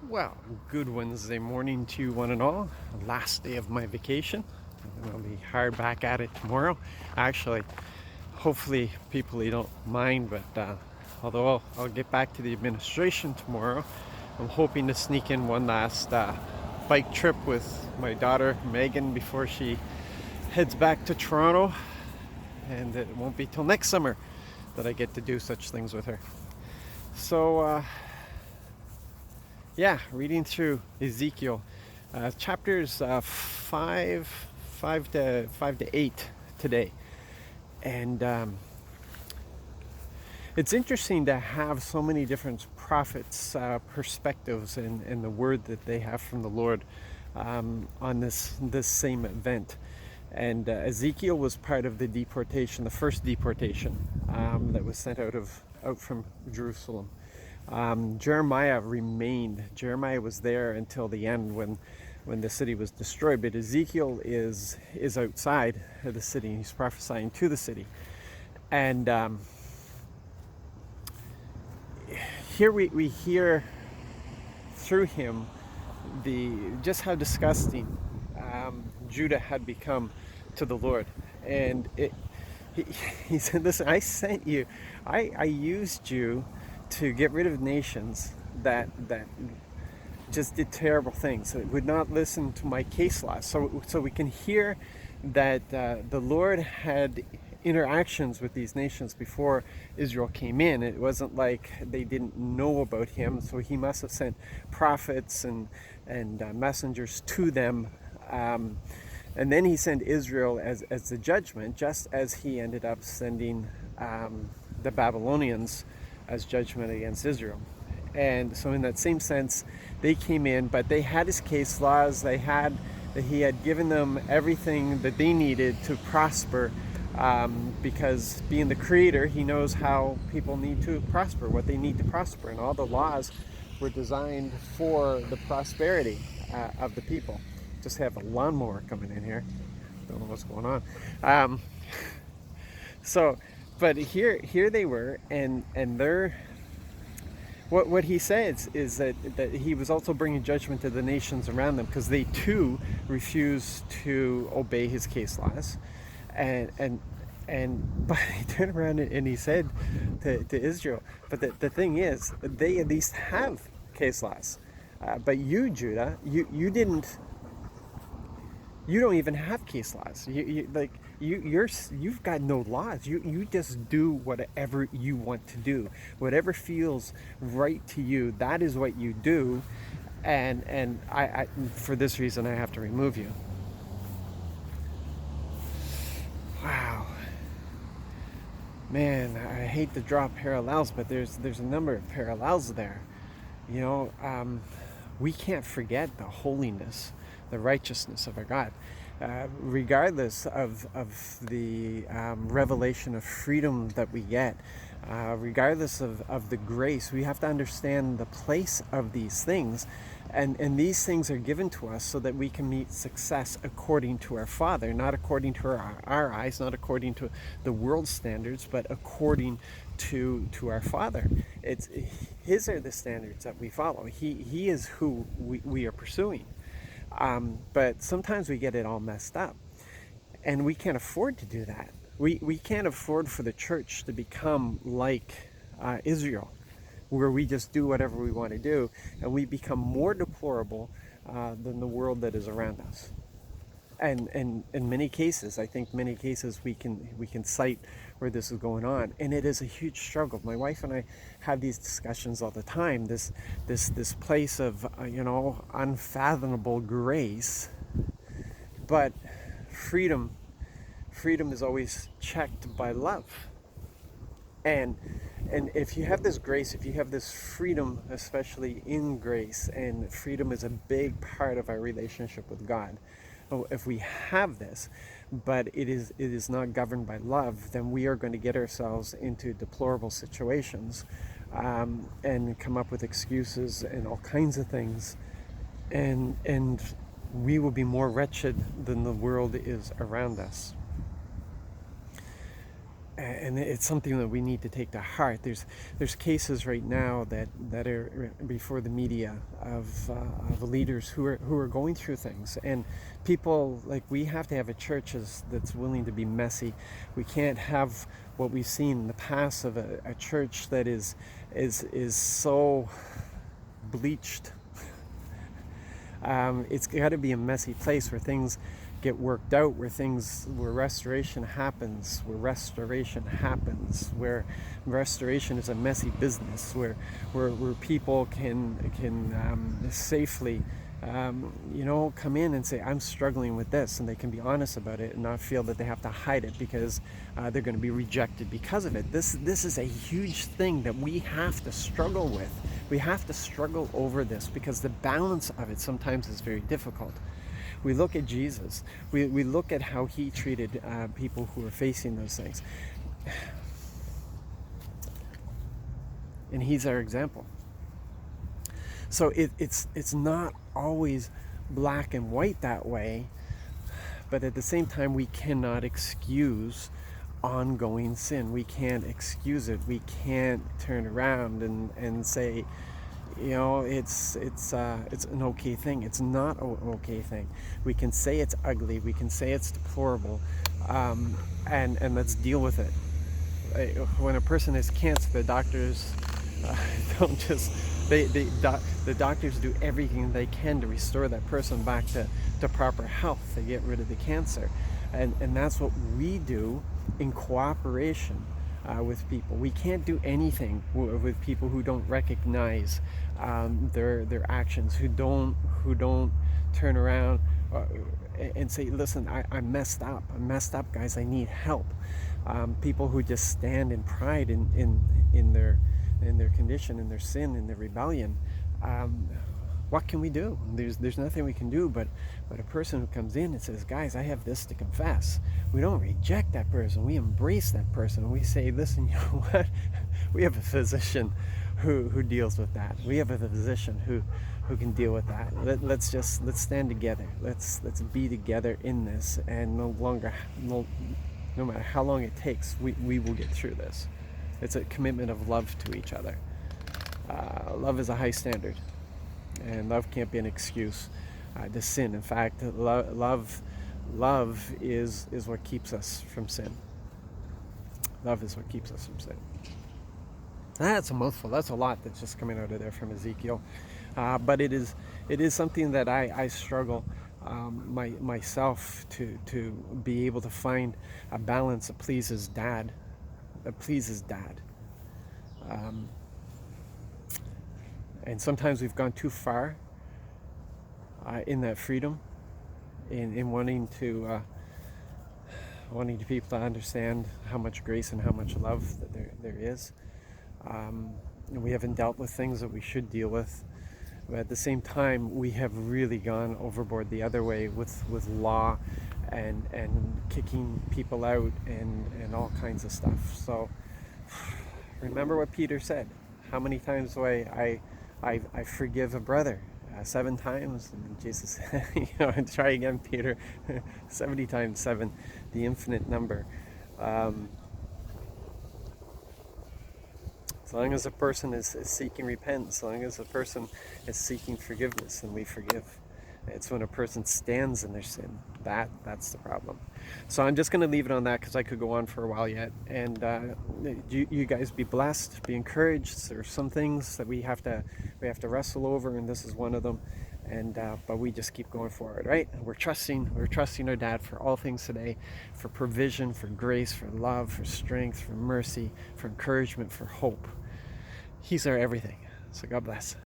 Well, good Wednesday morning to you one and all. Last day of my vacation. And I'll be hard back at it tomorrow. Actually, hopefully people don't mind, but although I'll get back to the administration tomorrow, I'm hoping to sneak in one last bike trip with my daughter Megan before she heads back to Toronto. And it won't be till next summer that I get to do such things with her. So, yeah, reading through Ezekiel, chapters 5 to 8 today, and it's interesting to have so many different prophets' perspectives and the word that they have from the Lord on this same event. And Ezekiel was part of the deportation, the first deportation that was sent out from Jerusalem. Jeremiah remained. Jeremiah was there until the end when the city was destroyed. But Ezekiel is outside of the city. He's prophesying to the city, and here we hear through him just how disgusting Judah had become to the Lord. And he said, listen, I sent you, I used you to get rid of nations that just did terrible things, that would not listen to my case laws. So we can hear that the Lord had interactions with these nations before Israel came in. It wasn't like they didn't know about him, so he must have sent prophets and messengers to them. And then he sent Israel as the judgment, just as he ended up sending the Babylonians as judgment against Israel. And so in that same sense, they came in, but they had his case laws. He had given them everything that they needed to prosper, because being the creator, he knows how people need to prosper, what they need to prosper. And all the laws were designed for the prosperity of the people. Just have a lawnmower coming in here. Don't know what's going on. But here they were, and they're what he says is that he was also bringing judgment to the nations around them, because they too refused to obey his case laws, and but he turned around and he said to Israel, but the thing is, they at least have case laws, but you, Judah, you don't even have case laws. You've got no laws. You just do whatever you want to do, whatever feels right to you. That is what you do, and I for this reason I have to remove you. Wow, man, I hate to draw parallels, but there's a number of parallels there. You know, we can't forget the holiness, the righteousness of our God. Regardless of the revelation of freedom that we get, regardless of the grace, we have to understand the place of these things. And these things are given to us so that we can meet success according to our Father, not according to our eyes, not according to the world's standards, but according to our Father. His are the standards that we follow. He is who we are pursuing. But sometimes we get it all messed up, and we can't afford to do that. We can't afford for the church to become like Israel, where we just do whatever we want to do, and we become more deplorable than the world that is around us. And in many cases, I think many cases we can cite where this is going on, and it is a huge struggle. My wife and I have these discussions all the time. This place of unfathomable grace, but freedom is always checked by love. And if you have this grace, if you have this freedom, especially in grace, and freedom is a big part of our relationship with God. If we have this, but it is not governed by love, then we are going to get ourselves into deplorable situations, and come up with excuses and all kinds of things, and we will be more wretched than the world is around us. and it's something that we need to take to heart. There's cases right now that are before the media of leaders who are going through things, and people, like, we have to have a church that's willing to be messy. We can't have what we've seen in the past of a church that is so bleached. It's got to be a messy place where things get worked out, where restoration happens, where restoration is a messy business, where people can safely come in and say, I'm struggling with this, and they can be honest about it and not feel that they have to hide it because they're going to be rejected because of it. This is a huge thing that we have to struggle with. We have to struggle over this because the balance of it sometimes is very difficult. We look at Jesus. We look at how he treated people who are facing those things. And he's our example. So it's not always black and white that way, but at the same time, we cannot excuse ongoing sin. We can't excuse it. We can't turn around and say, it's an okay thing. It's not an okay thing. We can say it's ugly. We can say it's deplorable, and let's deal with it. When a person has cancer, the doctors don't just the doctors do everything they can to restore that person back to proper health. They get rid of the cancer, and that's what we do in cooperation with people. We can't do anything with people who don't recognize their actions, who don't turn around and say, listen, I messed up, guys, I need help. People who just stand in pride in their condition, in their sin, in their rebellion. What can we do? There's nothing we can do, but a person who comes in and says, guys, I have this to confess. We don't reject that person. We embrace that person. We say, listen, you know what? We have a physician who deals with that. We have a physician who can deal with that. Let's stand together. Let's be together in this, and no matter how long it takes, we will get through this. It's a commitment of love to each other. Love is a high standard, and love can't be an excuse to sin. In fact, love is what keeps us from sin. Love is what keeps us from sin. That's a mouthful. That's a lot that's just coming out of there from Ezekiel. But it is something that I struggle myself to be able to find a balance that pleases Dad. And sometimes we've gone too far in that freedom, in wanting people to understand how much grace and how much love that there is. We haven't dealt with things that we should deal with, but at the same time, we have really gone overboard the other way with law and kicking people out and all kinds of stuff. So remember what Peter said. How many times do I forgive a brother? 7 times. And Jesus said, try again, Peter. 70 times 7, the infinite number. As long as a person is seeking repentance, as long as a person is seeking forgiveness, then we forgive. It's when a person stands in their sin that's the problem. So I'm just going to leave it on that because I could go on for a while yet. And you guys be blessed, be encouraged. There are some things that we have to wrestle over, and this is one of them. And but we just keep going forward, right? We're trusting our Dad for all things today, for provision, for grace, for love, for strength, for mercy, for encouragement, for hope. He's our everything. So God bless.